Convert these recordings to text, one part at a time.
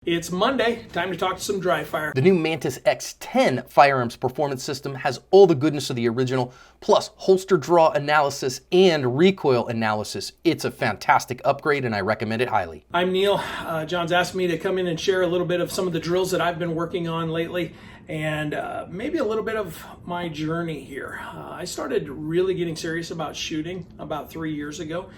It's Monday, time to talk to some dry fire. The new Mantis X10 firearms performance system has all the goodness of the original, plus holster draw analysis and recoil analysis. It's a fantastic upgrade and I recommend it highly. I'm Neil. John's asked me to come in and share a little bit of some of the drills that I've been working on lately and maybe a little bit of my journey here. I started really getting serious about shooting about 3 years ago.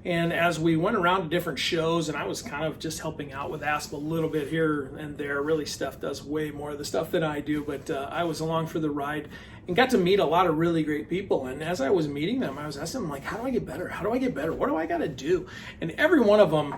And as we went around to different shows, and I was kind of just helping out with ASP a little bit here and there. Really, Steph does way more of the stuff than I do, but I was along for the ride and got to meet a lot of really great people. And as I was meeting them, I was asking them, like, how do I get better? How do I get better? What do I got to do? And every one of them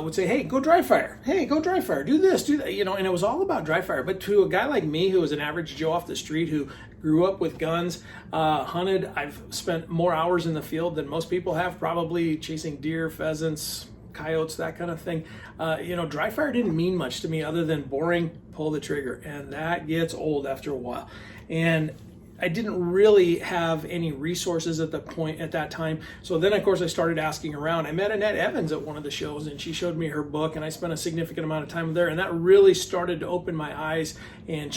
would say, hey, go dry fire. Hey, go dry fire. Do this, do that. You know, and it was all about dry fire. But to a guy like me, who was an average Joe off the street, who grew up with guns, hunted, I've spent more hours in the field than most people have, probably chasing deer, pheasants, coyotes, that kind of thing. Dry fire didn't mean much to me other than boring, pull the trigger. And that gets old after a while. And I didn't really have any resources at that time. So then, of course, I started asking around. I met Annette Evans at one of the shows, and she showed me her book, and I spent a significant amount of time there. And that really started to open my eyes and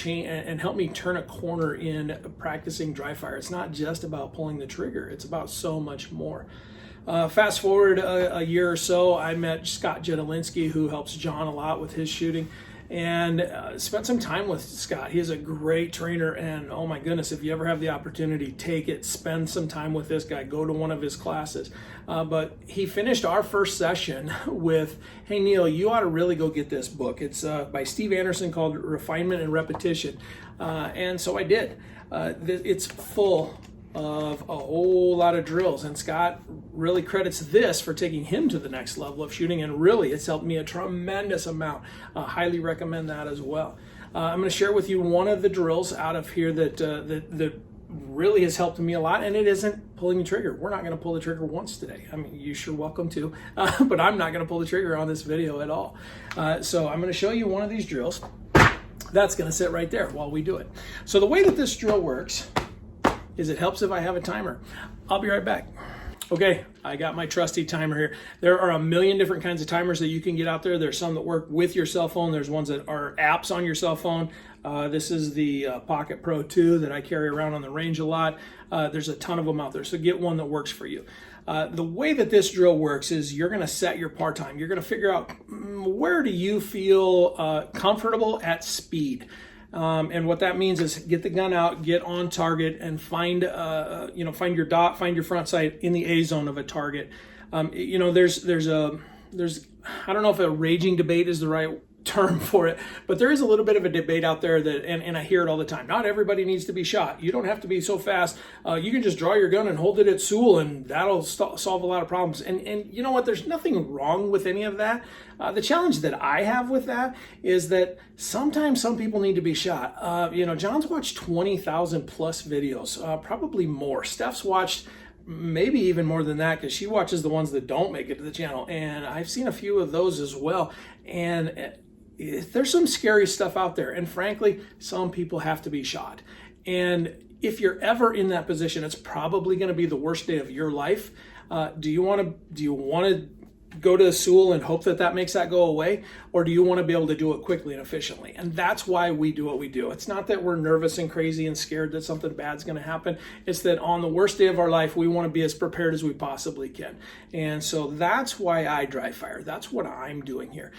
help me turn a corner in practicing dry fire. It's not just about pulling the trigger. It's about so much more. Fast forward a year or so, I met Scott Jedelinsky, who helps John a lot with his shooting, and spent some time with Scott. He is a great trainer, and oh my goodness, if you ever have the opportunity, take it, spend some time with this guy, go to one of his classes. But he finished our first session with, hey Neil, you ought to really go get this book. It's by Steve Anderson, called Refinement and Repetition. And so I did. It's full of a whole lot of drills, and Scott really credits this for taking him to the next level of shooting, and really it's helped me a tremendous amount. Highly recommend that as well. I'm going to share with you one of the drills out of here that really has helped me a lot, and it isn't pulling the trigger. We're not going to pull the trigger once today. I mean, you're sure welcome to, but I'm not going to pull the trigger on this video at all. So I'm going to show you one of these drills. That's going to sit right there while we do it. So the way that this drill works is it helps if I have a timer. I'll be right back. Okay, I got my trusty timer here. There are a million different kinds of timers that you can get out there. There's some that work with your cell phone. There's ones that are apps on your cell phone. This is the Pocket Pro 2 that I carry around on the range a lot. There's a ton of them out there, so get one that works for you. The way that this drill works is you're gonna set your par time. You're gonna figure out where do you feel comfortable at speed. And what that means is get the gun out, get on target, and find your dot, find your front sight in the A zone of a target. There's I don't know if a raging debate is the right term for it, but there is a little bit of a debate out there that, and I hear it all the time. Not everybody needs to be shot. You don't have to be so fast. You can just draw your gun and hold it at Sewell, and that'll solve a lot of problems. And you know what? There's nothing wrong with any of that. The challenge that I have with that is that sometimes some people need to be shot. John's watched 20,000 plus videos, probably more. Steph's watched maybe even more than that, because she watches the ones that don't make it to the channel, and I've seen a few of those as well. And there's some scary stuff out there, and frankly, some people have to be shot. And if you're ever in that position, it's probably going to be the worst day of your life. Do you want to go to Sewell and hope that makes that go away, or do you want to be able to do it quickly and efficiently? And that's why we do what we do. It's not that we're nervous and crazy and scared that something bad's going to happen. It's that on the worst day of our life, we want to be as prepared as we possibly can. And so that's why I dry fire. That's what I'm doing here.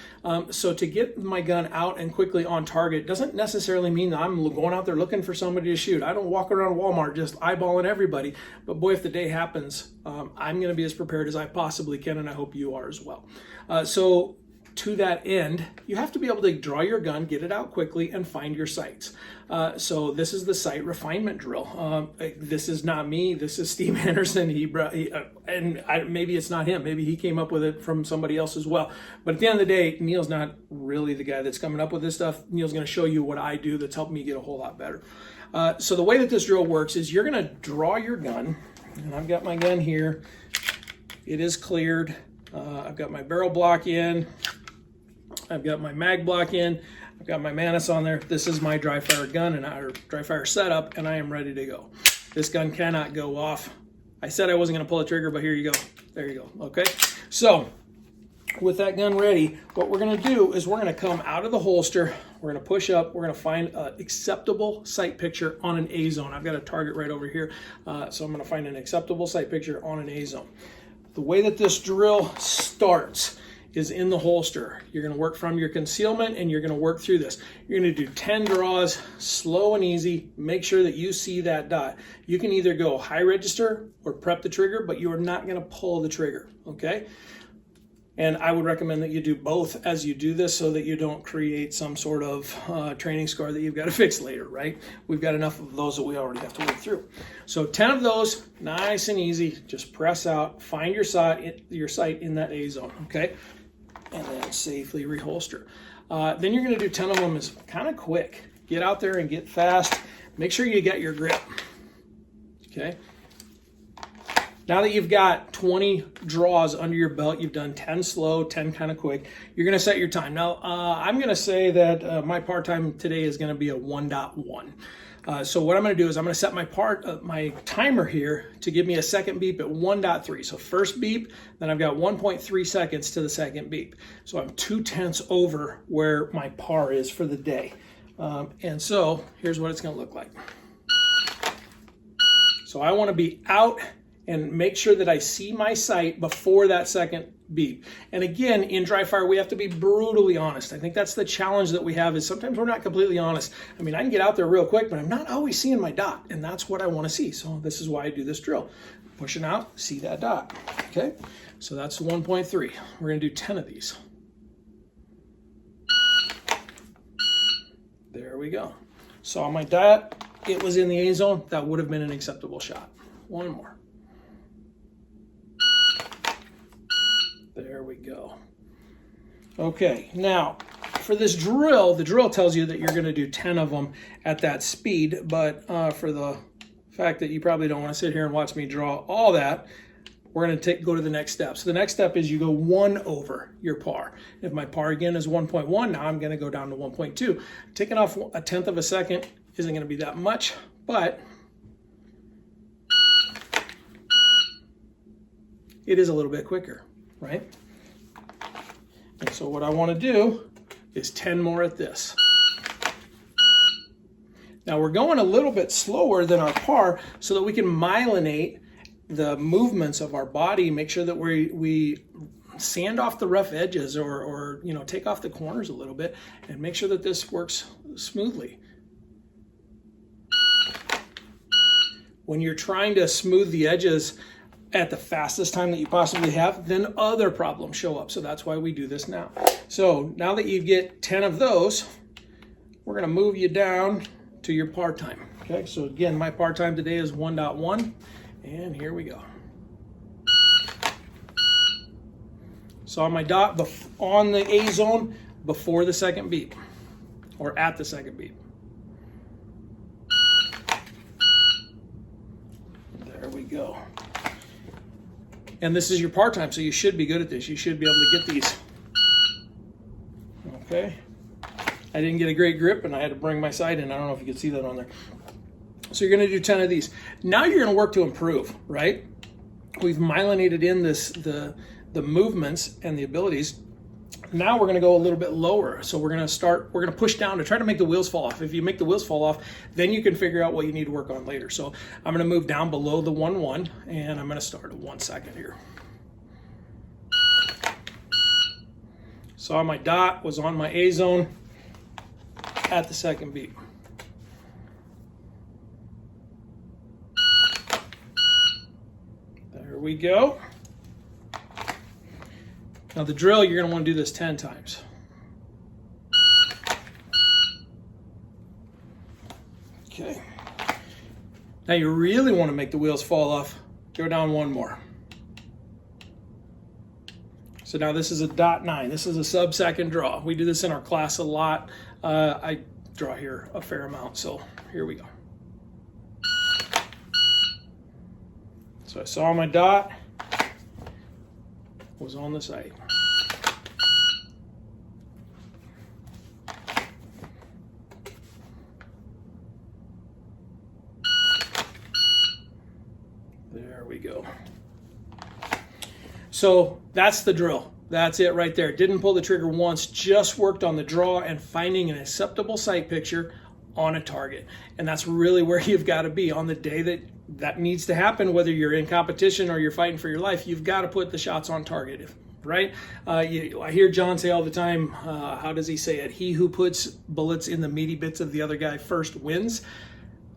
So to get my gun out and quickly on target doesn't necessarily mean that I'm going out there looking for somebody to shoot. I don't walk around Walmart just eyeballing everybody. But boy, if the day happens, I'm going to be as prepared as I possibly can, and I hope you are as well. So to that end, you have to be able to draw your gun, get it out quickly, and find your sights. So this is the sight refinement drill. This is not me. This is Steve Anderson. Maybe it's not him. Maybe he came up with it from somebody else as well. But at the end of the day, Neil's not really the guy that's coming up with this stuff. Neil's going to show you what I do that's helped me get a whole lot better. So the way that this drill works is you're going to draw your gun, and I've got my gun here. It is cleared. I've got my barrel block in. I've got my mag block in. I've got my Mantis on there. This is my dry fire gun and our dry fire setup, and I am ready to go. This gun cannot go off. I said I wasn't going to pull the trigger, but here you go. There you go. Okay. So with that gun ready, what we're going to do is we're going to come out of the holster, we're going to push up, we're going to find an acceptable sight picture on an A zone. I've got a target right over here, so I'm going to find an acceptable sight picture on an A zone. The way that this drill starts is in the holster. You're going to work from your concealment and you're going to work through this. You're going to do 10 draws, slow and easy. Make sure that you see that dot. You can either go high register or prep the trigger, but you are not going to pull the trigger, okay? And I would recommend that you do both as you do this so that you don't create some sort of training scar that you've got to fix later, right? We've got enough of those that we already have to work through. So 10 of those, nice and easy. Just press out, find your sight in that A zone, okay? And then safely reholster. Then you're going to do 10 of them is kind of quick. Get out there and get fast. Make sure you get your grip, okay? Now that you've got 20 draws under your belt, you've done 10 slow, 10 kind of quick, you're going to set your time. Now, I'm going to say that my par time today is going to be a 1.1. So what I'm going to do is I'm going to set my timer here to give me a second beep at 1.3. So first beep, then I've got 1.3 seconds to the second beep. So I'm 2/10 over where my par is for the day. And so here's what it's going to look like. So I want to be out and make sure that I see my sight before that second beep. And again, in dry fire, we have to be brutally honest. I think that's the challenge that we have is sometimes we're not completely honest. I mean, I can get out there real quick, but I'm not always seeing my dot, and that's what I want to see. So this is why I do this drill. Pushing out, see that dot, okay? So that's 1.3. We're gonna do 10 of these. There we go. Saw my dot, it was in the A zone, that would have been an acceptable shot. One more. There we go. Okay, now for this drill, the drill tells you that you're going to do 10 of them at that speed, but for the fact that you probably don't want to sit here and watch me draw all that, we're going to go to the next step. So the next step is you go 1 over your par. If my par again is 1.1, now I'm going to go down to 1.2. Taking off 1/10 of a second isn't going to be that much, but it is a little bit quicker, right? And so what I want to do is 10 more at this. Now we're going a little bit slower than our par so that we can myelinate the movements of our body, make sure that we sand off the rough edges or you know, take off the corners a little bit and make sure that this works smoothly. When you're trying to smooth the edges at the fastest time that you possibly have, then other problems show up. So that's why we do this now. So now that you get 10 of those, we're gonna move you down to your par time. Okay, so again, my par time today is 1.1, and here we go. Saw my dot on the A zone before the second beep, or at the second beep. There we go. And this is your par time, so you should be good at this. You should be able to get these. Okay. I didn't get a great grip, and I had to bring my sight in. I don't know if you can see that on there. So you're going to do 10 of these. Now you're going to work to improve, right? We've myelinated in the movements and the abilities. Now we're going to go a little bit lower. So we're going to push down to try to make the wheels fall off. If you make the wheels fall off, then you can figure out what you need to work on later. So I'm going to move down below the 1.1, and I'm going to start at 1 second here. Saw my dot was on my A zone at the second beat. There we go. Now the drill, you're going to want to do this 10 times. Okay. Now you really want to make the wheels fall off. Go down one more. So now this is a .9. This is a sub-second draw. We do this in our class a lot. I draw here a fair amount, so here we go. So I saw my dot was on the sight. There we go. So that's the drill. That's it right there. Didn't pull the trigger once, just worked on the draw and finding an acceptable sight picture on a target. And that's really where you've got to be on the day that needs to happen, whether you're in competition or you're fighting for your life. You've got to put the shots on target, right? I hear John say all the time, how does he say it? He who puts bullets in the meaty bits of the other guy first wins.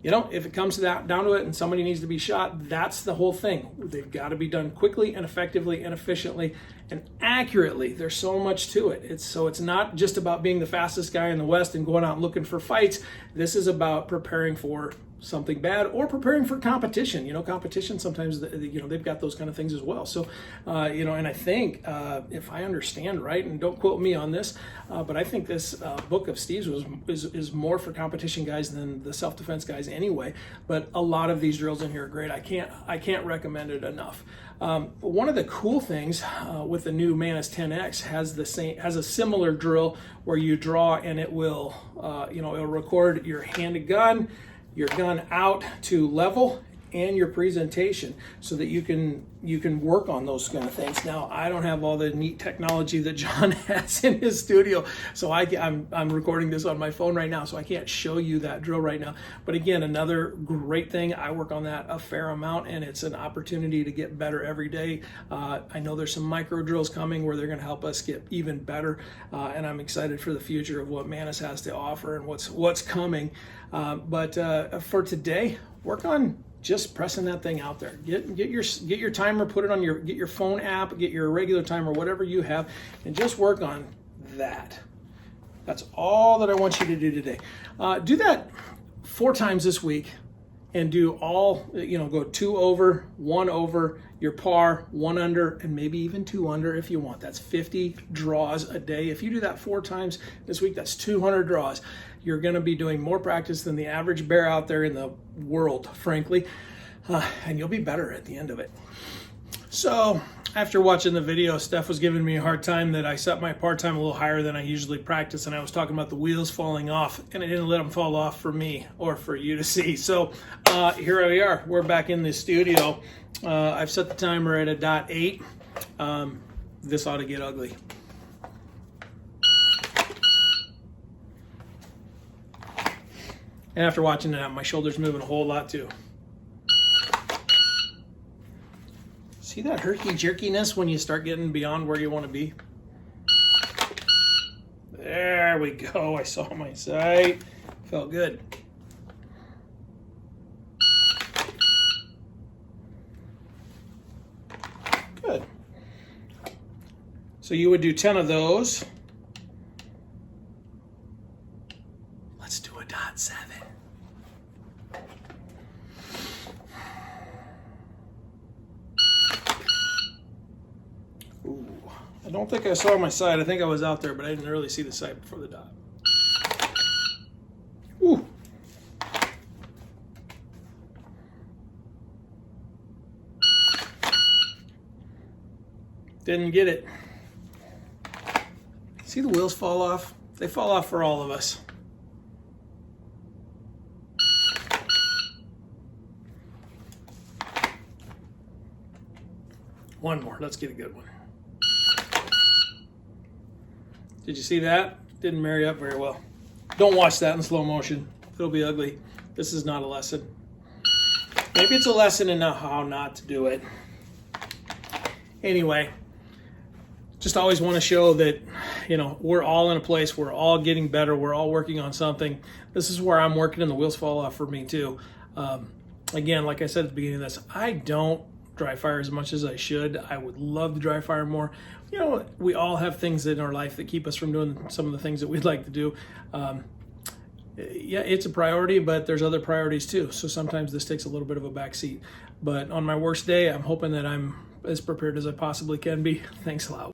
You know, if it comes to that, down to it and somebody needs to be shot, that's the whole thing. They've got to be done quickly and effectively and efficiently and accurately. There's so much to it. It's not just about being the fastest guy in the West and going out and looking for fights. This is about preparing for something bad or preparing for competition. You know, competition sometimes, they've got those kind of things as well. So, and I think if I understand right, and don't quote me on this, but I think this book of Steve's is more for competition guys than the self-defense guys anyway. But a lot of these drills in here are great. I can't recommend it enough. One of the cool things with the new Mantis 10X has a similar drill where you draw and it will it'll record your handed gun, your gun out to level, and your presentation, so that you can work on those kind of things. Now, I don't have all the neat technology that John has in his studio, so I'm recording this on my phone right now, so I can't show you that drill right now. But again, another great thing, I work on that a fair amount, and it's an opportunity to get better every day. I know there's some micro drills coming where they're going to help us get even better, and I'm excited for the future of what Mantis has to offer and what's coming. But for today, work on just pressing that thing out there. Get your timer, put it on get your phone app, get your regular timer, whatever you have, and just work on that. That's all that I want you to do today. Do that 4 times this week, and do all, go 2 over, 1 over, your par, 1 under, and maybe even 2 under if you want. That's 50 draws a day. If you do that 4 times this week, that's 200 draws. You're going to be doing more practice than the average bear out there in the world, frankly, and you'll be better at the end of it. So after watching the video, Steph was giving me a hard time that I set my par time a little higher than I usually practice, and I was talking about the wheels falling off, and I didn't let them fall off for me or for you to see. So here we are. We're back in the studio. I've set the timer at a .8. This ought to get ugly. And after watching that, my shoulder's moving a whole lot too. See that herky-jerkiness when you start getting beyond where you want to be? There we go. I saw my sight. Felt good. Good. So you would do 10 of those. Let's do a .7. Ooh, I don't think I saw my sight. I think I was out there, but I didn't really see the sight before the dot. Ooh. Didn't get it. See the wheels fall off? They fall off for all of us. One more. Let's get a good one. Did you see that? Didn't marry up very well. Don't watch that in slow motion. It'll be ugly. This is not a lesson. Maybe it's a lesson in how not to do it. Anyway, just always want to show that, we're all in a place, we're all getting better, we're all working on something. This is where I'm working and the wheels fall off for me too. Again, like I said at the beginning of this, I don't dry fire as much as I should. I would love to dry fire more. We all have things in our life that keep us from doing some of the things that we'd like to do. Yeah, it's a priority, but there's other priorities too. So sometimes this takes a little bit of a backseat. But on my worst day, I'm hoping that I'm as prepared as I possibly can be. Thanks a lot.